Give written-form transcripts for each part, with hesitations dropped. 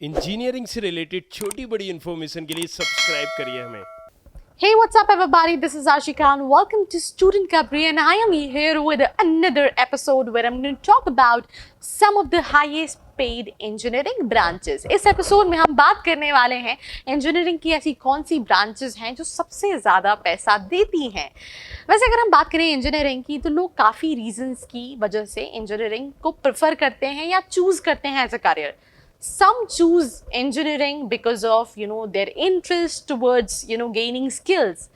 Engineering से related छोटी बड़ी इन्फॉर्मेशन के लिए सब्सक्राइब करिए हमें। Hey, what's up, everybody? This is Ashika, and welcome to Student Capri, and I am here with another episode where I'm going to talk about some of the highest paid engineering branches. इस episode में हम बात करने वाले हैं engineering की ऐसी कौन सी ब्रांचेस हैं जो सबसे ज़्यादा पैसा देती हैं। वैसे अगर हम बात करें इंजीनियरिंग की तो लोग काफ़ी रीजंस की वजह से इंजीनियरिंग को प्रेफर करते हैं या चूज़ करते हैं as a career. Some choose engineering because of their interest towards gaining skills.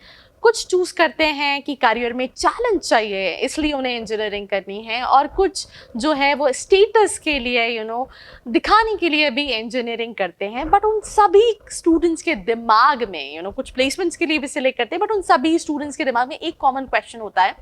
कुछ चूज करते हैं कि करियर में चैलेंज चाहिए इसलिए उन्हें इंजीनियरिंग करनी है, और कुछ जो है वो स्टेटस के लिए दिखाने के लिए भी इंजीनियरिंग करते हैं। बट उन सभी स्टूडेंट्स के दिमाग में कुछ प्लेसमेंट्स के लिए भी सिलेक्ट करते हैं, बट उन सभी स्टूडेंट्स के दिमाग में एक कॉमन क्वेश्चन होता है,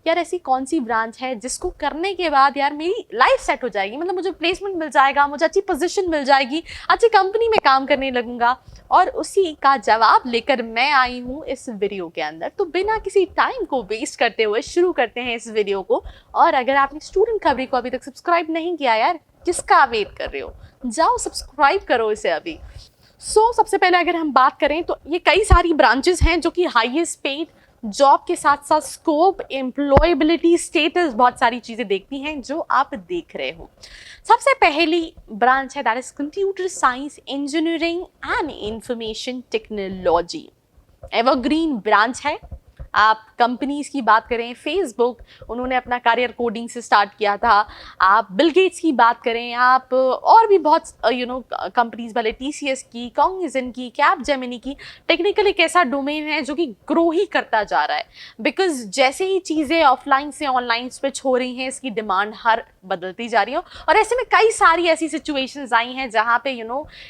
यार ऐसी कौन सी ब्रांच है जिसको करने के बाद यार मेरी लाइफ सेट हो जाएगी, मतलब मुझे प्लेसमेंट मिल जाएगा, मुझे अच्छी पोजीशन मिल जाएगी, अच्छी कंपनी में काम करने लगूंगा। और उसी का जवाब लेकर मैं आई हूँ इस वीडियो के अंदर। तो बिना किसी टाइम को वेस्ट करते हुए शुरू करते हैं इस वीडियो को। और अगर आपने स्टूडेंट खबरी को अभी तक सब्सक्राइब नहीं किया यार, किसका वेट कर रहे हो, जाओ सब्सक्राइब करो इसे अभी। सबसे पहले अगर हम बात करें तो ये कई सारी ब्रांचेस हैं जो कि हाईएस्ट पेड, जॉब के साथ साथ स्कोप, एम्प्लॉयबिलिटी, स्टेटस, बहुत सारी चीज़ें देखती हैं जो आप देख रहे हो। सबसे पहली ब्रांच है that is computer science, engineering and information technology. Evergreen branch है। आप कंपनीज की बात करें, फेसबुक, उन्होंने अपना करियर कोडिंग से स्टार्ट किया था। आप बिल गेट्स की बात करें, आप और भी बहुत कंपनीज भले TCS की, कॉग्निजेंट की, कैपजेमिनी की, टेक्निकल एक ऐसा डोमेन है जो कि ग्रो ही करता जा रहा है। बिकॉज जैसे ही चीज़ें ऑफलाइन से ऑनलाइन स्विच हो रही हैं, इसकी डिमांड हर बदलती जा रही है। और ऐसे में कई सारी ऐसी सिचुएशंस आई हैं जहाँ पे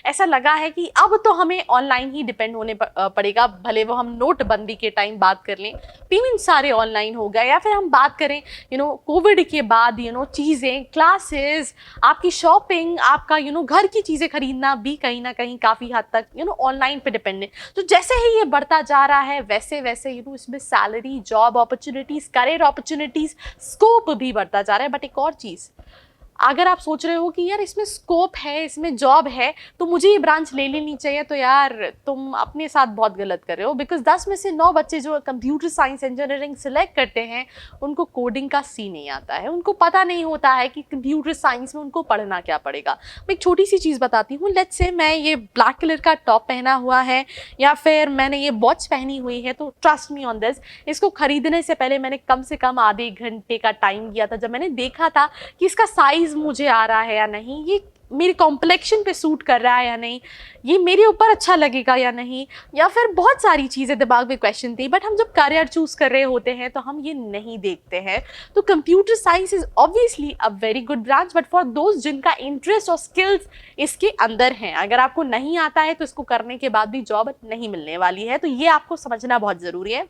ऐसा लगा है कि अब तो हमें ऑनलाइन ही डिपेंड होने पड़ेगा। भले वो हम नोटबंदी के टाइम बात कर लें, पेमेंट सारे ऑनलाइन हो गए, या फिर हम बात करें कोविड के बाद चीज़ें, क्लासेस, आपकी शॉपिंग, आपका घर की चीज़ें खरीदना भी कहीं ना कहीं काफ़ी हद तक ऑनलाइन पे डिपेंड है। तो जैसे ही ये बढ़ता जा रहा है वैसे वैसे इसमें salary, job opportunities, career opportunities, scope भी बढ़ता जा रहा है। बट एक और चीज़, अगर आप सोच रहे हो कि यार इसमें स्कोप है, इसमें जॉब है, तो मुझे ये ब्रांच ले लेनी चाहिए, तो यार तुम अपने साथ बहुत गलत कर रहे हो। बिकॉज 10 में से 9 बच्चे जो कंप्यूटर साइंस इंजीनियरिंग सिलेक्ट करते हैं उनको कोडिंग का सी नहीं आता है, उनको पता नहीं होता है कि कंप्यूटर साइंस में उनको पढ़ना क्या पड़ेगा। मैं एक छोटी सी चीज़ बताती हूँ। लेट्स से मैं ये ब्लैक कलर का टॉप पहना हुआ है या फिर मैंने ये वॉच पहनी हुई है, तो ट्रस्ट मी ऑन दिस, इसको खरीदने से पहले मैंने कम से कम आधे घंटे का टाइम दिया था। जब मैंने देखा था कि इसका साइज मुझे आ रहा है या नहीं, ये मेरी कॉम्प्लेक्शन पे सूट कर रहा है या नहीं, ये मेरे ऊपर अच्छा लगेगा या नहीं, या फिर बहुत सारी चीज़ें दिमाग में क्वेश्चन थी। बट हम जब करियर चूज कर रहे होते हैं तो हम ये नहीं देखते हैं। तो computer science is obviously a very good branch, but for those जिनका इंटरेस्ट और स्किल्स इसके अंदर हैं। अगर आपको नहीं आता है तो इसको करने के बाद भी जॉब नहीं मिलने वाली है, तो ये आपको समझना बहुत ज़रूरी है।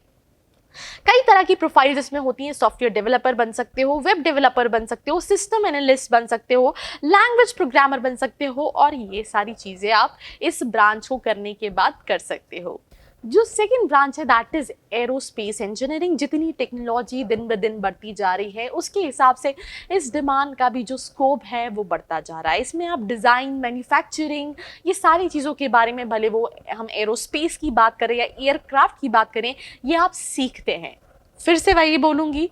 कई तरह की प्रोफाइल्स इसमें होती हैं। सॉफ्टवेयर डेवलपर बन सकते हो, वेब डेवलपर बन सकते हो, सिस्टम एनालिस्ट बन सकते हो, लैंग्वेज प्रोग्रामर बन सकते हो, और ये सारी चीज़ें आप इस ब्रांच को करने के बाद कर सकते हो। जो सेकंड ब्रांच है दैट इज एरोस्पेस इंजीनियरिंग। जितनी टेक्नोलॉजी दिन ब दिन बढ़ती जा रही है उसके हिसाब से इस डिमांड का भी जो स्कोप है वो बढ़ता जा रहा है। इसमें आप डिज़ाइन, मैन्युफैक्चरिंग, ये सारी चीज़ों के बारे में, भले वो हम एरोस्पेस की बात करें या एयरक्राफ्ट की बात करें, ये आप सीखते हैं। फिर से वही बोलूँगी,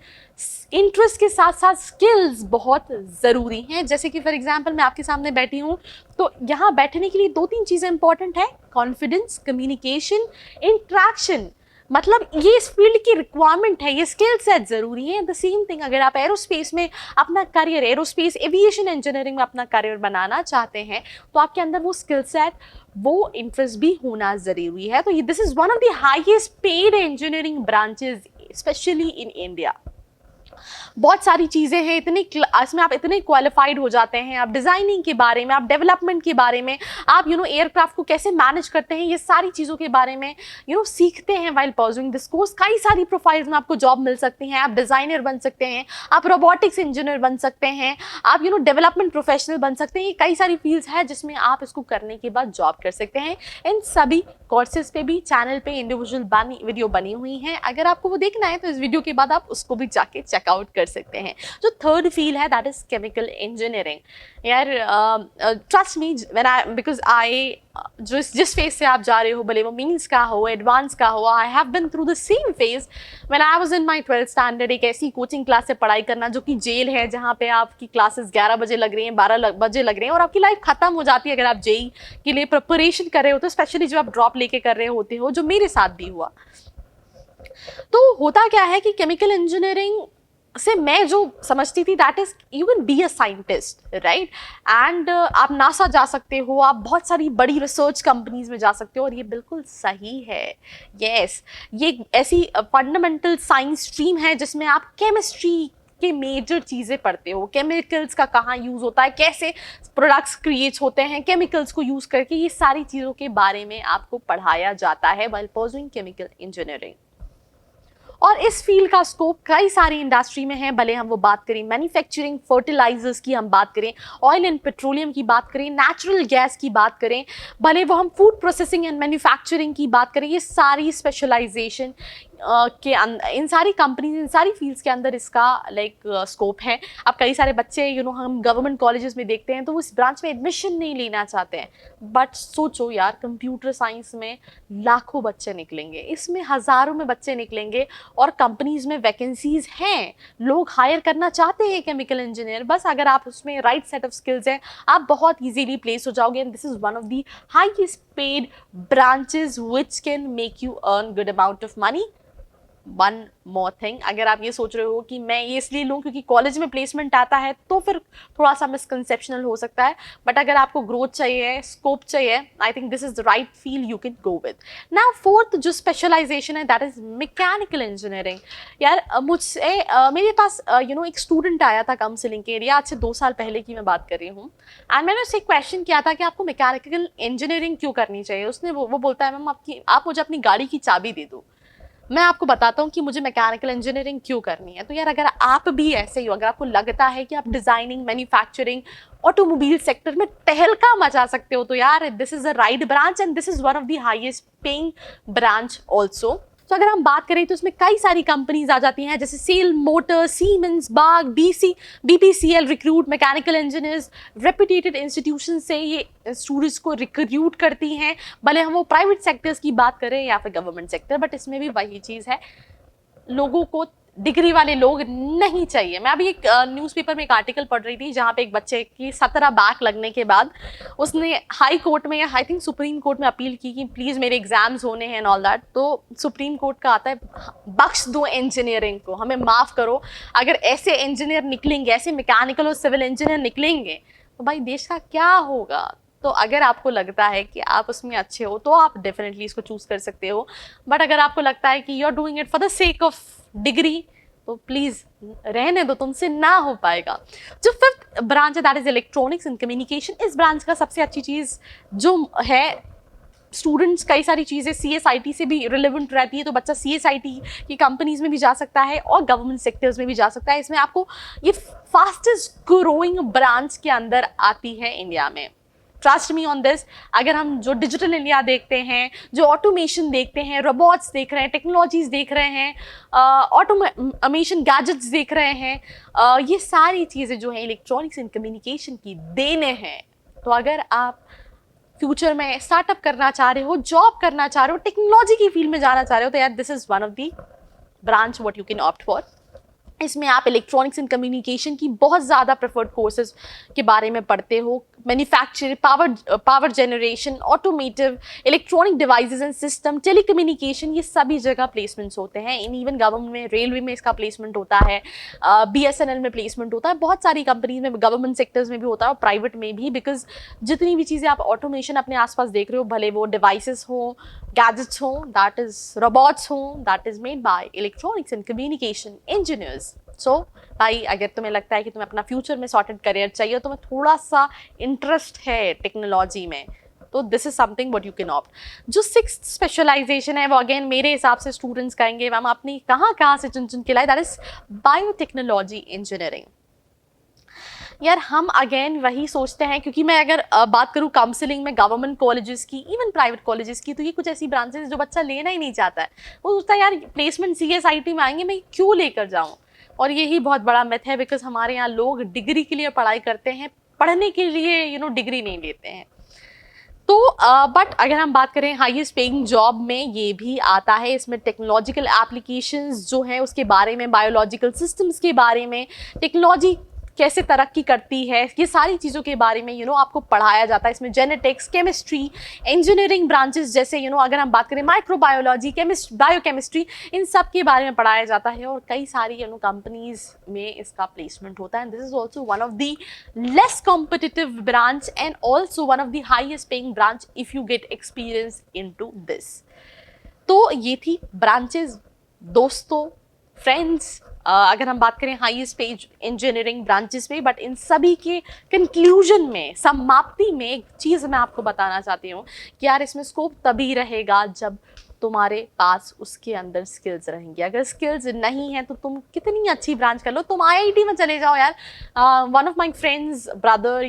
इंटरेस्ट के साथ साथ स्किल्स बहुत ज़रूरी हैं। जैसे कि फॉर एग्जांपल मैं आपके सामने बैठी हूँ, तो यहाँ बैठने के लिए 2-3 चीज़ें इंपॉर्टेंट है: कॉन्फिडेंस, कम्युनिकेशन, इंट्रैक्शन। मतलब ये इस फील्ड की रिक्वायरमेंट है, ये स्किल सेट ज़रूरी है। द सेम थिंग, अगर आप एरोस्पेस में अपना करियर, एरोस्पेस एविएशन इंजीनियरिंग में अपना करियर बनाना चाहते हैं, तो आपके अंदर वो स्किल सेट, वो इंटरेस्ट भी होना ज़रूरी है। तो this is one of the highest paid engineering branches specially in India. बहुत सारी चीज़ें हैं, इसमें आप इतने क्वालिफाइड हो जाते हैं। आप डिज़ाइनिंग के बारे में, आप डेवलपमेंट के बारे में, आप एयरक्राफ्ट को कैसे मैनेज करते हैं, ये सारी चीज़ों के बारे में सीखते हैं वाइल परस्यूइंग दिस कोर्स। कई सारी प्रोफाइल्स में आपको जॉब मिल सकती हैं। आप डिज़ाइनर बन सकते हैं, आप रोबोटिक्स इंजीनियर बन सकते हैं, आप डेवलपमेंट प्रोफेशनल बन सकते हैं। ये कई सारी फील्ड्स हैं जिसमें आप इसको करने के बाद जॉब कर सकते हैं। इन सभी कोर्सेज पे भी चैनल पे इंडिविजुअल वीडियो बनी हुई हैं। अगर आपको वो देखना है तो इस वीडियो के बाद आप उसको भी जाके चेकआउट आउट कर सकते हैं। जो थर्ड फील्ड है दैट इज़ केमिकल इंजीनियरिंग। यार trust me when I because I जिस फेज से आप जा रहे हो, भले वो मीन्स का हो, एडवांस का हो, I have been through the same phase when I was in my 12th standard. एक ऐसी कोचिंग क्लास से पढ़ाई करना जो कि जेल है, जहाँ पे आपकी क्लासेस 11 बजे लग रही हैं, 12 बजे लग रही हैं और आपकी लाइफ खत्म हो जाती है अगर आप जेई के लिए प्रिपरेशन कर रहे हो तो, स्पेशली जब आप ड्रॉप लेके कर रहे होते हो, जो मेरे साथ भी हुआ। तो होता क्या है कि केमिकल इंजीनियरिंग से मैं जो समझती थी that is you can be a scientist, right, and आप नासा जा सकते हो, आप बहुत सारी बड़ी रिसर्च कंपनीज में जा सकते हो, और ये बिल्कुल सही है। यस, ये ऐसी फंडामेंटल साइंस स्ट्रीम है जिसमें आप केमिस्ट्री के मेजर चीज़ें पढ़ते हो, केमिकल्स का कहाँ यूज़ होता है, कैसे प्रोडक्ट्स क्रिएट होते हैं केमिकल्स को यूज़ करके, ये सारी चीज़ों के बारे में आपको पढ़ाया जाता है व्हाइल परस्यूइंग केमिकल इंजीनियरिंग। और इस फील्ड का स्कोप कई सारी इंडस्ट्री में है, भले हम वो बात करें मैन्युफैक्चरिंग, फर्टिलाइजर्स की हम बात करें, ऑयल एंड पेट्रोलियम की बात करें, नेचुरल गैस की बात करें, भले वो हम फूड प्रोसेसिंग एंड मैन्युफैक्चरिंग की बात करें, ये सारी स्पेशलाइजेशन के इन सारी कंपनीज, इन सारी फील्ड्स के अंदर इसका स्कोप है। अब कई सारे बच्चे हम गवर्नमेंट कॉलेजेस में देखते हैं तो वो इस ब्रांच में एडमिशन नहीं लेना चाहते हैं, बट सोचो यार, कंप्यूटर साइंस में लाखों बच्चे निकलेंगे, इसमें हज़ारों में बच्चे निकलेंगे और कंपनीज में वैकेंसीज हैं, लोग हायर करना चाहते हैं केमिकल इंजीनियर। बस अगर आप उसमें राइट सेट ऑफ स्किल्स हैं, आप बहुत ईजीली प्लेस हो जाओगे, and this is one of the highest paid branches which can make you earn good amount of money. One more thing, अगर आप ये सोच रहे हो कि मैं ये इसलिए लूँ क्योंकि कॉलेज में प्लेसमेंट आता है, तो फिर थोड़ा सा मिसकंसेप्शनल हो सकता है, बट अगर आपको ग्रोथ चाहिए, स्कोप चाहिए, I think this is the right field you can go with. Now fourth जो स्पेशलाइजेशन है दैट इज मैकेनिकल इंजीनियरिंग। यार मुझसे मेरे पास एक स्टूडेंट आया था काउंसलिंग के लिए, आज से 2 साल पहले की मैं बात कर रही हूँ, एंड मैंने उससे क्वेश्चन किया था कि आपको मैकेनिकल इंजीनियरिंग क्यों करनी चाहिए। उसने वो बोलता है, मैम आप मुझे अपनी गाड़ी की चाबी दे दो, मैं आपको बताता हूँ कि मुझे मैकेनिकल इंजीनियरिंग क्यों करनी है। तो यार अगर आप भी ऐसे ही हो, अगर आपको लगता है कि आप डिजाइनिंग, मैन्युफैक्चरिंग, ऑटोमोबाइल सेक्टर में टहलका मचा सकते हो, तो यार this is the right branch and this is one of the highest paying branch also. तो अगर हम बात करें तो इसमें कई सारी कंपनीज आ जाती हैं, जैसे सेल मोटर, सीमेंस, बाग, BPCL recruit mechanical engineers, reputed institution से ये स्टूडेंट्स को रिक्रूट करती हैं, भले हम वो प्राइवेट सेक्टर्स की बात करें या फिर गवर्नमेंट सेक्टर, बट इसमें भी वही चीज़ है, लोगों को डिग्री वाले लोग नहीं चाहिए। मैं अभी एक न्यूज़पेपर में एक आर्टिकल पढ़ रही थी जहाँ पे एक बच्चे की 17 बैक लगने के बाद उसने हाई कोर्ट में या आई थिंक सुप्रीम कोर्ट में अपील की कि प्लीज़ मेरे एग्जाम्स होने हैं एंड ऑल दैट। तो सुप्रीम कोर्ट का आता है, बख्श दो इंजीनियरिंग को, हमें माफ़ करो, अगर ऐसे इंजीनियर निकलेंगे, ऐसे मैकेनिकल और सिविल इंजीनियर निकलेंगे तो भाई देश का क्या होगा। तो अगर आपको लगता है कि आप उसमें अच्छे हो तो आप डेफिनेटली इसको चूज़ कर सकते हो, बट अगर आपको लगता है कि you are doing it for the sake of degree तो प्लीज़ रहने दो, तुमसे ना हो पाएगा। जो फिफ्थ ब्रांच है that is electronics and communication. इस ब्रांच का सबसे अच्छी चीज़ जो है, स्टूडेंट्स कई सारी चीज़ें CSIT से भी रिलेवेंट रहती है, तो बच्चा CSIT की कंपनीज में भी जा सकता है और गवर्नमेंट सेक्टर्स में भी जा सकता है। इसमें आपको ये फास्टेस्ट ग्रोइंग ब्रांच के अंदर आती है इंडिया में। Trust me on this. अगर हम जो डिजिटल इंडिया देखते हैं, जो ऑटोमेशन देखते हैं, रोबोट्स देख रहे हैं, टेक्नोलॉजीज देख रहे हैं, ऑटोमेशन गैजेट्स देख रहे हैं, ये सारी चीज़ें जो हैं इलेक्ट्रॉनिक्स एंड कम्युनिकेशन की देने हैं। तो अगर आप फ्यूचर में स्टार्टअप करना चाह रहे हो, जॉब करना चाह रहे हो, टेक्नोलॉजी की फील्ड में जाना चाह रहे हो, तो यार this is one of the branch what you can opt for. इसमें आप इलेक्ट्रॉनिक्स एंड कम्युनिकेशन की बहुत ज़्यादा प्रेफर्ड कोर्सेज के बारे में पढ़ते हो, manufacturing, power generation, automotive, electronic devices and system, telecommunication, ये सभी जगह प्लेसमेंट्स होते हैं। इन इवन गवर्नमेंट में, रेलवे में इसका प्लेसमेंट होता है, BSNL में प्लेसमेंट होता है, बहुत सारी कंपनीज में, गवर्नमेंट सेक्टर्स में भी होता है और प्राइवेट में भी, बिकॉज जितनी भी चीज़ें आप ऑटोमेशन अपने आसपास देख रहे हो, भले वो डिवाइसेस हो, गैजेट्स हो, दैट इज रोबोट्स हो, that is made by electronics and communication engineers. So भाई अगर तुम्हें लगता है कि तुम्हें अपना फ्यूचर में सॉर्टेड करियर चाहिए, तुम्हें थोड़ा सा इंटरेस्ट है टेक्नोलॉजी में, तो this is something what you can opt. जो सिक्स्थ स्पेशलाइजेशन है वो अगेन मेरे हिसाब से स्टूडेंट्स कहेंगे मैम आपने कहाँ से चुन के लाए, दैट इज बायोटेक्नोलॉजी इंजीनियरिंग। यार हम अगेन वही सोचते हैं, क्योंकि मैं अगर बात करूँ काउंसलिंग में गवर्नमेंट कॉलेजेस की, इवन प्राइवेट कॉलेजेस की, तो ये कुछ ऐसी ब्रांचेस जो बच्चा लेना ही नहीं चाहता है। वो सोचता है यार प्लेसमेंट CSIT में आएंगे, मैं क्यों लेकर जाऊँ, और यही बहुत बड़ा मिथ है, बिकॉज हमारे यहाँ लोग डिग्री के लिए पढ़ाई करते हैं, पढ़ने के लिए डिग्री नहीं लेते हैं। तो बट अगर हम बात करें हाईएस्ट पेइंग जॉब में, ये भी आता है। इसमें टेक्नोलॉजिकल एप्लीकेशंस जो हैं उसके बारे में, बायोलॉजिकल सिस्टम्स के बारे में, टेक्नोलॉजी कैसे तरक्की करती है, ये सारी चीज़ों के बारे में आपको पढ़ाया जाता है। इसमें जेनेटिक्स, केमिस्ट्री, इंजीनियरिंग ब्रांचेस जैसे अगर हम बात करें माइक्रोबायोलॉजी, बायोकेमिस्ट्री, इन सब के बारे में पढ़ाया जाता है। और कई सारी कंपनीज में इसका प्लेसमेंट होता है। This is also one of the less competitive branch and also one of the highest paying branch if you get experience into this. तो ये थी ब्रांचेस दोस्तों, फ्रेंड्स, अगर हम बात करें हाईएस्ट पेड इंजीनियरिंग ब्रांचेस में। बट इन सभी के कंक्लूजन में, समाप्ति में, एक चीज़ मैं आपको बताना चाहती हूँ कि यार इसमें स्कोप तभी रहेगा जब तुम्हारे पास उसके अंदर स्किल्स रहेंगी। अगर स्किल्स नहीं है तो तुम कितनी अच्छी ब्रांच कर लो, तुम आईआईटी में चले जाओ यार। One of my friends brother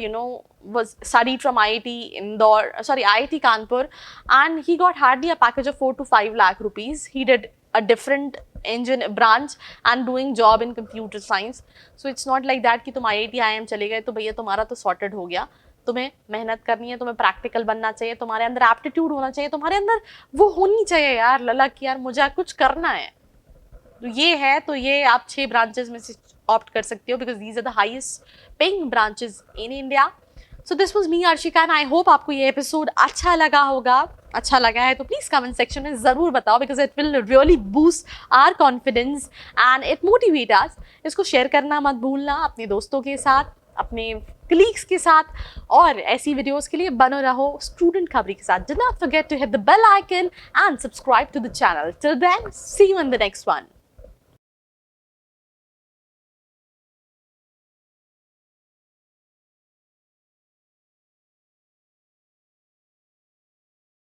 was studied from IIT Kanpur, and he got hardly a package of 4 to 5 lakh rupees. He did a different engine branch and doing job in computer science. So it's not like that कि तुम IIT IIM चले गए तो भैया तुम्हारा तो sorted हो गया। तुम्हें मेहनत करनी है, तुम्हें प्रैक्टिकल बनना चाहिए, तुम्हारे अंदर एप्टीट्यूड होना चाहिए, तुम्हारे अंदर वो होनी चाहिए यार ललक कि यार मुझे कुछ करना है। तो ये है, तो ये आप 6 ब्रांचेस में से ऑप्ट कर सकते हो, because these are the highest paying branches in India. So this was me Arshika, and I hope आपको ये एपिसोड अच्छा लगा होगा। अच्छा लगा है तो प्लीज़ कमेंट सेक्शन में ज़रूर बताओ, because it will really boost our confidence and it motivate us. इसको शेयर करना मत भूलना अपने दोस्तों के साथ, अपने कलीग्स के साथ, और ऐसी वीडियोस के लिए बनो रहो स्टूडेंट खबरी के साथ। Do not forget to hit the bell icon and subscribe to the channel. Till then, see you in the next one.